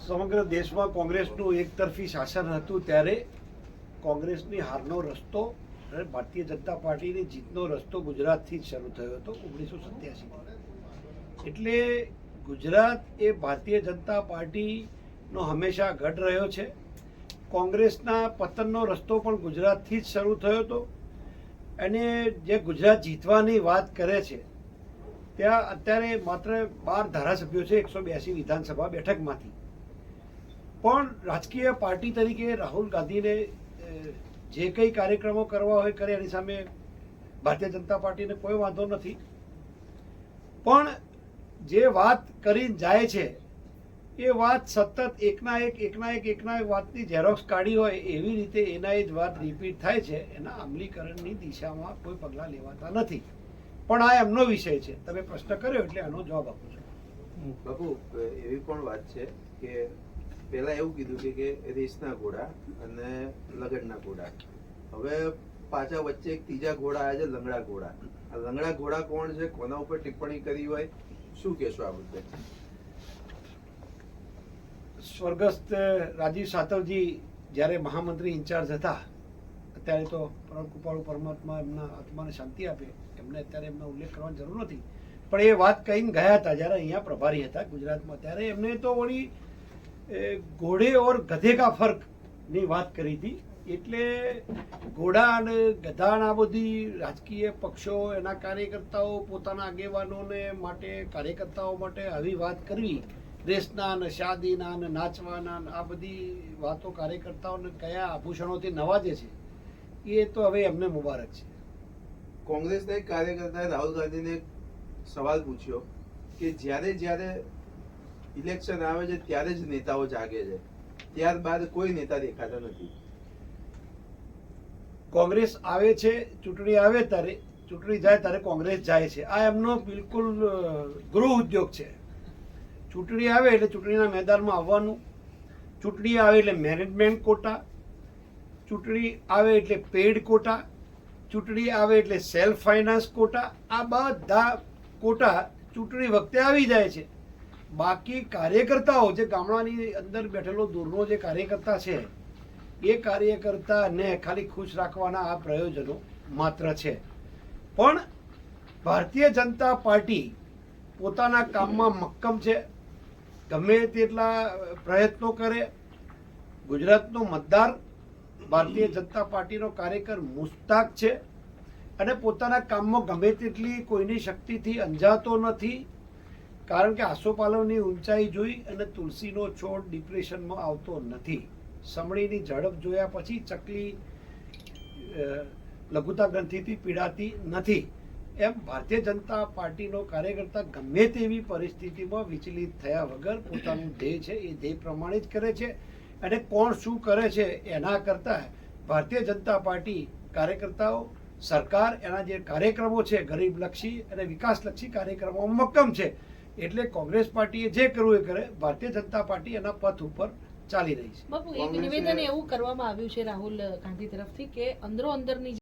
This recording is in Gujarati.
સમગ્ર દેશમાં કોંગ્રેસનું એકતરફી શાસન હતું ત્યારે કોંગ્રેસની હારનો રસ્તો અને ભારતીય જનતા પાર્ટીની જીતનો રસ્તો ગુજરાતથી જ શરૂ થયો હતો 1987 એટલે ગુજરાત એ ભારતીય જનતા પાર્ટીનો હંમેશા ગઢ રહ્યો છે. કોંગ્રેસના પતનનો રસ્તો પણ ગુજરાતથી જ શરૂ થયો હતો અને જે ગુજરાત જીતવાની વાત કરે છે ત્યાં અત્યારે માત્ર 12 ધારાસભ્યો છે 182 વિધાનસભા બેઠકમાંથી. પણ રાજકીય પાર્ટી તરીકે રાહુલ ગાંધીને જે કંઈ કાર્યક્રમો કરવા હોય કરે એની સામે ભારતીય જનતા પાર્ટીને કોઈ વાંધો નથી. પણ જે વાત કરીને જાય છે એ વાત સતત એકના એક વાતની ઝેરોક્સ કાઢી હોય એવી રીતે એના એ જ વાત રિપીટ થાય છે. એના અમલીકરણની દિશામાં કોઈ પગલાં લેવાતા નથી. પણ આ એમનો વિષય છે. તમે પ્રશ્ન કર્યો એટલે આનો જવાબ આપું છું. બાપુ, એવી પણ વાત છે કે પહેલા એવું કીધું કે રેસના ઘોડા અને લગનના ઘોડા, હવે પાછા વચ્ચે એક ત્રીજા ઘોડા આવ્યા છે, લંગડા ઘોડા. આ લંગડા ઘોડા કોણ છે, કોના ઉપર ટિપ્પણી કરી હોય, શું કહેશો આ મુદ્દે? સ્વર્ગસ્થ રાજીવ સાતવજી જ્યારે મહામંત્રી ઇન્ચાર્જ હતા, અત્યારે તો પરમ કૃપાળુ પરમાત્મા એમના આત્માને શાંતિ આપે, એમને અત્યારે એમનો ઉલ્લેખ કરવાની જરૂર નથી, પણ એ વાત કહીને ગયા હતા જ્યારે અહીંયા પ્રભારી હતા ગુજરાતમાં. ત્યારે એમને તો વળી ઘોડે ઓર ગધે કા ફર્ક ની વાત કરી હતી. એટલે ઘોડા અને ગધાના બધી રાજકીય પક્ષો, એના કાર્યકર્તાઓ, પોતાના આગેવાનોને માટે, કાર્યકર્તાઓ માટે આવી વાત કરવી, રેસના અને શાદીના અને નાચવાના આ બધી વાતો કાર્યકર્તાઓને કયા આભૂષણોથી નવાજે છે એ તો હવે એમને મુબારક છે. કોંગ્રેસના એક કાર્યકર્તાએ રાહુલ ગાંધીને સવાલ પૂછ્યો કે જ્યારે ઇલેક્શન આવે છે ત્યારે જ નેતાઓ જાગે છે, ત્યારબાદ કોઈ નેતા દેખાતા નથી. કોંગ્રેસ આવે છે, ચૂંટણી આવે ત્યારે, ચૂંટણી જાય ત્યારે કોંગ્રેસ જાય છે. આ એમનો બિલકુલ ગૃહ ઉદ્યોગ છે. ચૂંટણી આવે એટલે ચૂંટણીના મેદાનમાં આવવાનું, ચૂંટણી આવે એટલે મેનેજમેન્ટ કોટા, ચૂંટણી આવે એટલે પેડ કોટા, ચૂંટણી આવે એટલે સેલ્ફ ફાઇનાન્સ કોટા. આ બધા કોટા ચૂંટણી વખતે આવી જાય છે. બાકી કાર્યકર્તાઓ, જે ગામડાની અંદર બેઠેલો દૂરનો જે કાર્યકર્તા છે, એ કાર્યકર્તાને ખાલી ખુશ રાખવાના આ પ્રયોજનો માત્ર છે. પણ ભારતીય જનતા પાર્ટી પોતાના કામમાં મક્કમ છે. ગમે તેટલા પ્રયત્નો કરે, ગુજરાતનો મતદાર ભારતીય જનતા પાર્ટીનો કાર્યકર મુસ્તાક છે અને પોતાના કામમાં ગમે તેટલી કોઈની શક્તિથી અંજાતો નથી. કારણ કે આસોપાલવની ઊંચાઈ જોઈ અને તુલસીનો છોડ ડિપ્રેશનમાં આવતો નથી. સમણીની ઝડપ જોયા પછી ચકલી લઘુતા ગ્રંથિથી પીડાતી નથી. એમ ભારતીય જનતા પાર્ટીનો કાર્યકર્તા ગમે તેવી પરિસ્થિતિમાં વિચલિત થયા વગર પોતાનું ધ્યેય છે એ ધ્યેય પ્રમાણે જ કરે છે. અને કોણ શું કરે છે એના કરતાં ભારતીય જનતા પાર્ટી કાર્યકર્તાઓ, સરકાર, એના જે કાર્યક્રમો છે ગરીબલક્ષી અને વિકાસલક્ષી કાર્યક્રમોમાં મક્કમ છે. એટલે કોંગ્રેસ પાર્ટીએ જે કરવું એ કરે, ભારતીય જનતા પાર્ટી એના પથ ઉપર ચાલી રહી છે. બાપુ, એક નિવેદન એવું કરવામાં આવ્યું છે રાહુલ ગાંધી તરફથી કે અંદરો અંદરની